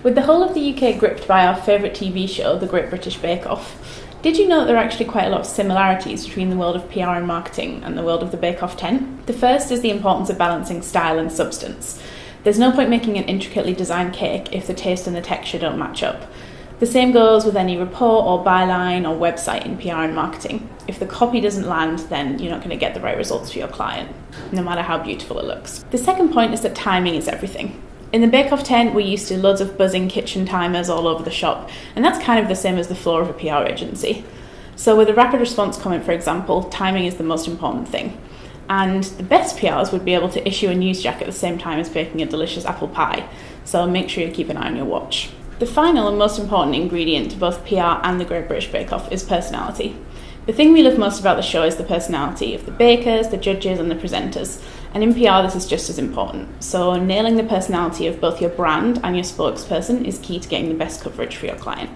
With the whole of the UK gripped by our favourite TV show, The Great British Bake Off, did you know that there are actually quite a lot of similarities between the world of PR and marketing and the world of the Bake Off tent? The first is the importance of balancing style and substance. There's no point making an intricately designed cake if the taste and the texture don't match up. The same goes with any report or byline or website in PR and marketing. If the copy doesn't land, then you're not going to get the right results for your client, no matter how beautiful it looks. The second point is that timing is everything. In the Bake Off tent, we're used to loads of buzzing kitchen timers all over the shop, and that's kind of the same as the floor of a PR agency. So with a rapid response comment, for example, timing is the most important thing. And the best PRs would be able to issue a news jack at the same time as baking a delicious apple pie, so make sure you keep an eye on your watch. The final and most important ingredient to both PR and the Great British Bake Off is personality. The thing we love most about the show is the personality of the bakers, the judges and the presenters. And in PR this is just as important. So nailing the personality of both your brand and your spokesperson is key to getting the best coverage for your client.